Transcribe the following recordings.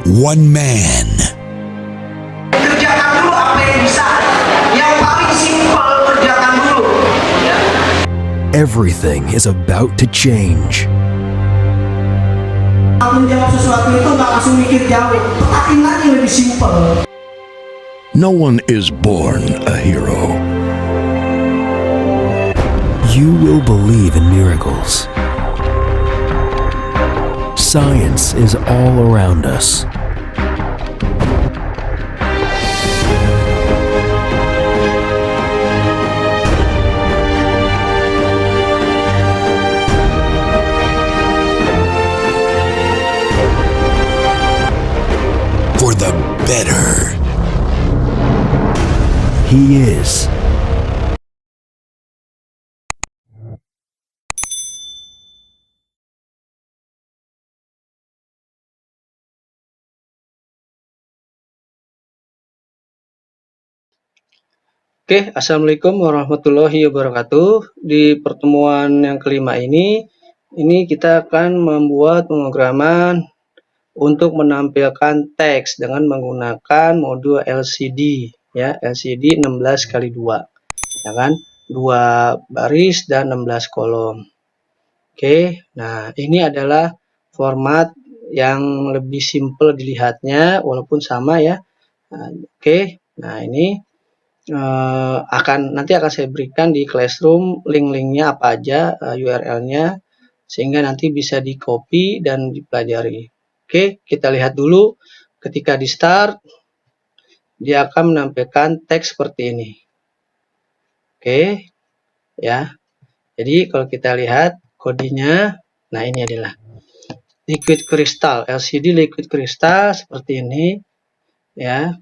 One man. Kerjakan dulu apa yang bisa. Yang paling simpel kerjakan dulu. Everything is about to change. Menjawab sesuatu itu nggak langsung mikir jauh. Petakin lagi yang lebih simpel. No one is born a hero. You will believe in miracles. Science is all around us. For the better. He is. Oke, Assalamualaikum warahmatullahi wabarakatuh. Di pertemuan yang kelima ini kita akan membuat pemrograman untuk menampilkan teks dengan menggunakan modul LCD, ya, LCD 16x2, ya kan, 2 baris dan 16 kolom. Oke, nah ini adalah format yang lebih simple dilihatnya, walaupun sama ya. Nah, oke, nah ini nanti akan saya berikan di Classroom link-linknya apa aja, URL-nya, sehingga nanti bisa di copy dan dipelajari. Oke, kita lihat dulu. Ketika di start, dia akan menampilkan teks seperti ini. Oke, ya. Jadi kalau kita lihat kodenya, nah ini adalah liquid crystal, LCD liquid crystal seperti ini, ya.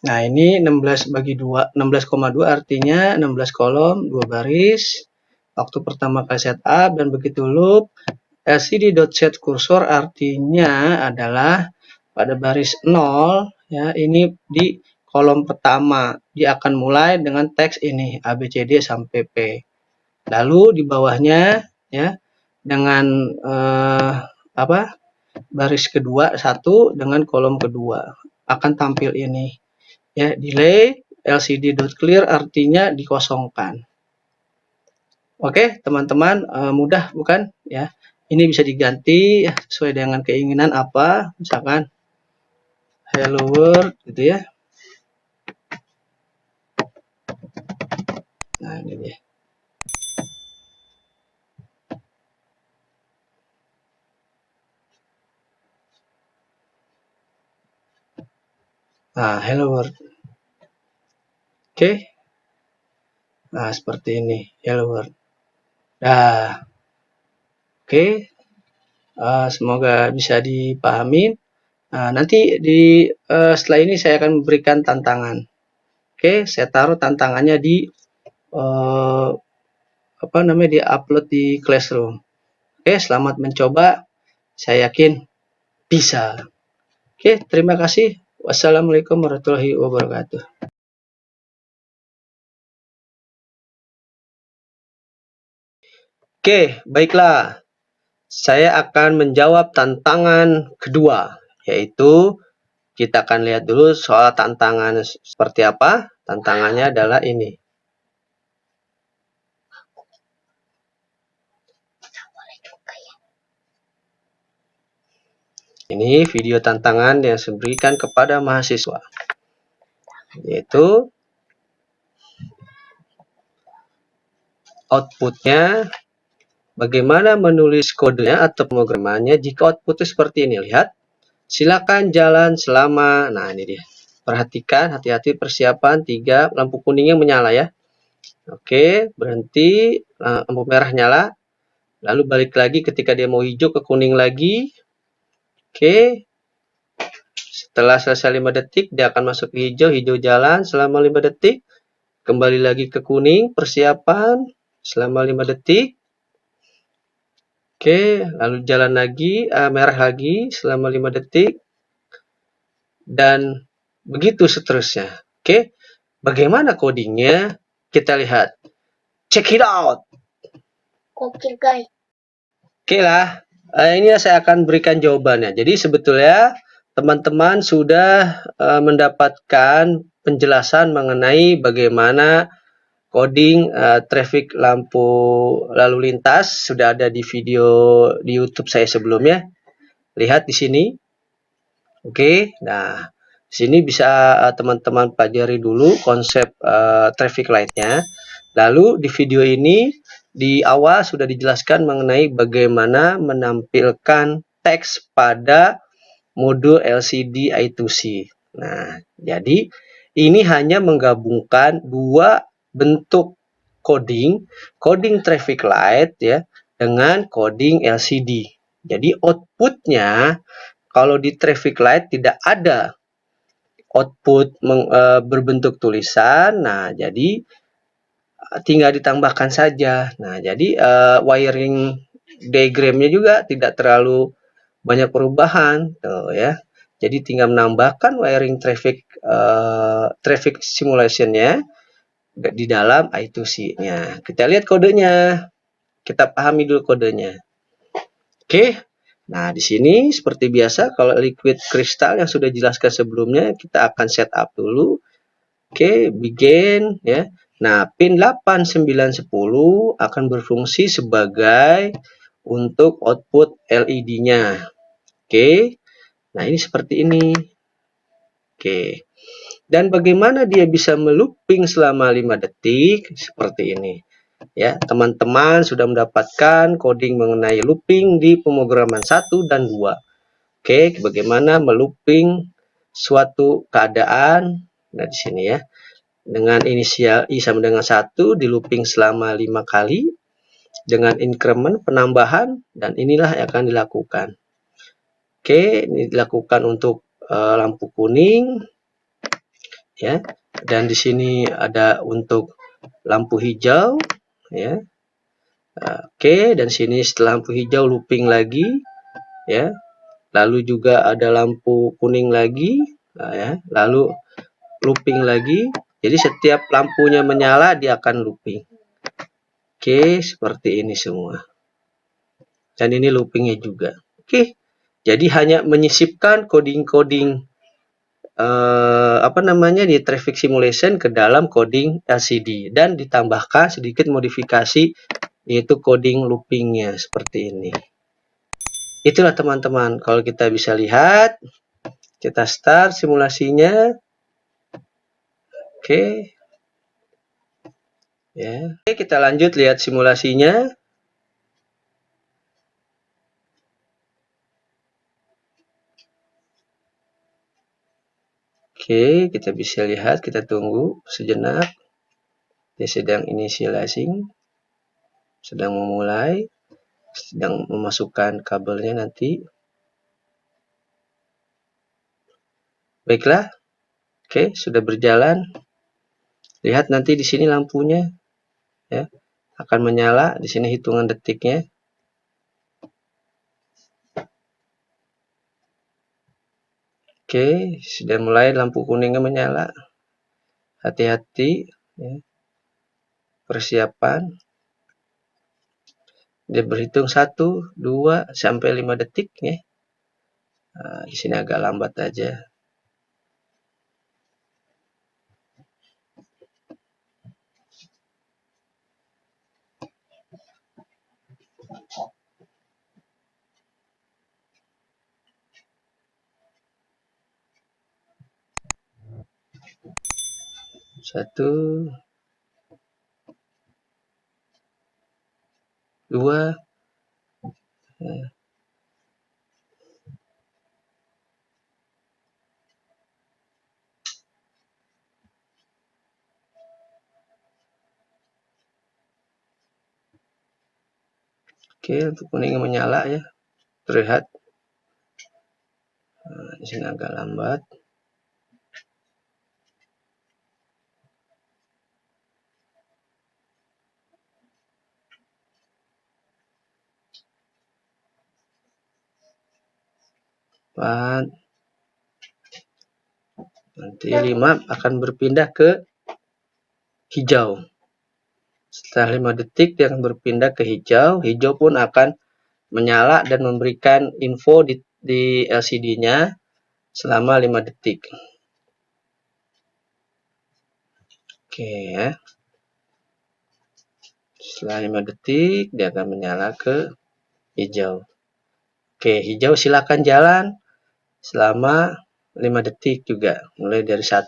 Nah, ini 16/2, 16,2 artinya 16 kolom, 2 baris. Waktu pertama kali setup dan begitu loop, lcd.set cursor artinya adalah pada baris 0, ya, ini di kolom pertama. Dia akan mulai dengan teks ini, ABCD sampai P. Lalu di bawahnya, ya, dengan baris kedua 1 dengan kolom kedua akan tampil ini. Ya, delay lcd.clear artinya dikosongkan. Oke, teman-teman, mudah bukan ya? Ini bisa diganti sesuai dengan keinginan apa, misalkan hello world gitu ya. Nah, ini dia. Nah, hello world. Oke. Nah, seperti ini, hello world. Nah, oke. Semoga bisa dipahami. Nah, nanti setelah ini saya akan memberikan tantangan. Oke, saya taruh tantangannya di di upload di Classroom. Oke, selamat mencoba. Saya yakin bisa. Oke, terima kasih. Wassalamualaikum warahmatullahi wabarakatuh. Oke, baiklah. Saya akan menjawab tantangan kedua, yaitu kita akan lihat dulu soal tantangan seperti apa. Tantangannya adalah ini. Ini video tantangan yang saya berikan kepada mahasiswa, yaitu outputnya bagaimana menulis kodenya atau pemrogramannya jika outputnya seperti ini. Lihat, silakan jalan selama, nah ini dia. Perhatikan, hati-hati, persiapan, 3, lampu kuningnya menyala ya. Oke, berhenti, lampu merah nyala. Lalu balik lagi ketika dia mau hijau ke kuning lagi. Oke, setelah selesai 5 detik, dia akan masuk ke hijau, hijau jalan selama 5 detik. Kembali lagi ke kuning, persiapan selama 5 detik. Oke, lalu jalan lagi, merah lagi selama 5 detik. Dan begitu seterusnya. Oke, bagaimana codingnya? Kita lihat. Check it out. Oke guys. Oke lah. Ini saya akan berikan jawabannya. Jadi sebetulnya teman-teman sudah mendapatkan penjelasan mengenai bagaimana coding traffic lampu lalu lintas, sudah ada di video di YouTube saya sebelumnya. Lihat di sini. Oke, nah di sini bisa teman-teman pelajari dulu konsep traffic light-nya. Lalu di video ini di awal sudah dijelaskan mengenai bagaimana menampilkan teks pada modul LCD I2C. Nah, jadi ini hanya menggabungkan dua bentuk coding, coding traffic light ya, dengan coding LCD. Jadi outputnya kalau di traffic light tidak ada output berbentuk tulisan. Nah, jadi tinggal ditambahkan saja. Nah, jadi wiring diagramnya juga tidak terlalu banyak perubahan tuh ya. Jadi tinggal menambahkan wiring traffic simulation-nya di dalam I2C-nya. Kita lihat kodenya. Kita pahami dulu kodenya. Oke. Nah, di sini seperti biasa kalau liquid kristal yang sudah dijelaskan sebelumnya, kita akan setup dulu. Oke, begin ya. Nah, pin 8, 9, 10 akan berfungsi sebagai untuk output LED-nya. Oke. Nah, ini seperti ini. Oke. Dan bagaimana dia bisa melooping selama 5 detik? Seperti ini. Ya, teman-teman sudah mendapatkan coding mengenai looping di pemrograman 1 dan 2. Oke, bagaimana melooping suatu keadaan. Nah, di sini ya. Dengan inisial I sama dengan 1 di looping selama 5 kali dengan increment penambahan, dan inilah yang akan dilakukan. Oke, ini dilakukan untuk lampu kuning ya. Dan di sini ada untuk lampu hijau ya. Oke, dan sini setelah lampu hijau looping lagi ya. Lalu juga ada lampu kuning lagi ya. Lalu looping lagi. Jadi setiap lampunya menyala dia akan looping. Oke, seperti ini semua. Dan ini loopingnya juga. Oke, jadi hanya menyisipkan coding-coding di traffic simulation ke dalam coding LCD dan ditambahkan sedikit modifikasi yaitu coding loopingnya seperti ini. Itulah teman-teman, kalau kita bisa lihat, kita start simulasinya. Oke. Ya. Oke, kita lanjut lihat simulasinya. Oke, kita bisa lihat, kita tunggu sejenak. Dia sedang initializing, sedang memulai, sedang memasukkan kabelnya nanti. Baiklah. Oke, sudah berjalan. Lihat nanti di sini lampunya ya akan menyala, di sini hitungan detiknya. Oke, sudah mulai lampu kuningnya menyala. Hati-hati ya. Persiapan. Dia berhitung 1, 2 sampai 5 detik ya. Nah, di sini agak lambat aja. Satu, 2 ya. Oke, untuk kuningnya menyala ya. Terlihat. Nah, di sini agak lambat. Nanti 5 akan berpindah ke hijau. Setelah 5 detik dia akan berpindah ke hijau. Hijau pun akan menyala dan memberikan info di LCD-nya selama 5 detik. Oke ya. Setelah 5 detik dia akan menyala ke hijau. Oke, hijau silakan jalan selama 5 detik juga. Mulai dari 1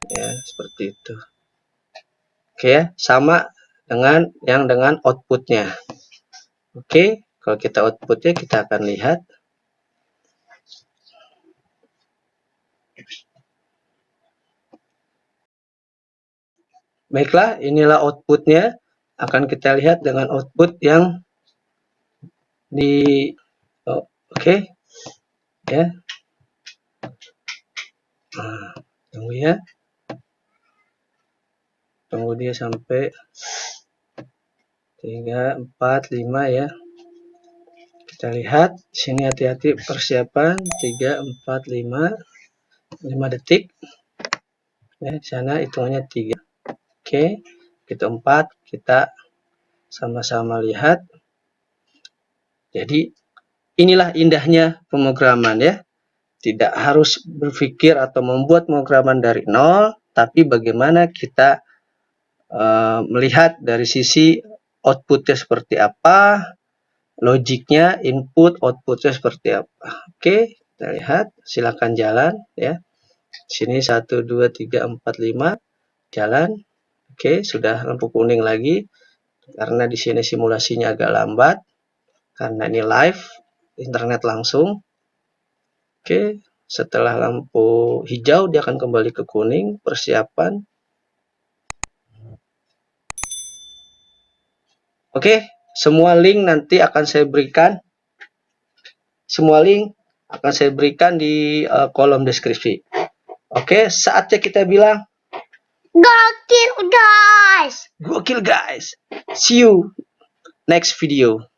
ya, seperti itu. Oke ya, sama dengan outputnya. Oke, kalau kita outputnya kita akan lihat. Baiklah, inilah outputnya. Akan kita lihat dengan output yang oke ya. Nah, tunggu ya. Tunggu dia sampai 3, 4, 5 ya. Kita lihat sini, hati-hati, persiapan 3, 4, 5 detik ya. Di sana hitungannya 3. Oke, kita 4, kita sama-sama lihat. Jadi inilah indahnya pemrograman ya. Tidak harus berpikir atau membuat pemrograman dari nol, tapi bagaimana kita melihat dari sisi outputnya seperti apa, logiknya, input, outputnya seperti apa. Oke, kita lihat, silakan jalan ya. Sini 1, 2, 3, 4, 5 jalan. Oke, sudah lampu kuning lagi karena di sini simulasinya agak lambat karena ini live internet langsung. Oke, setelah lampu hijau dia akan kembali ke kuning, persiapan. Oke, semua link nanti akan saya berikan. Semua link akan saya berikan di kolom deskripsi. Oke, saatnya kita bilang Gokil guys. gokil guys. See you next video.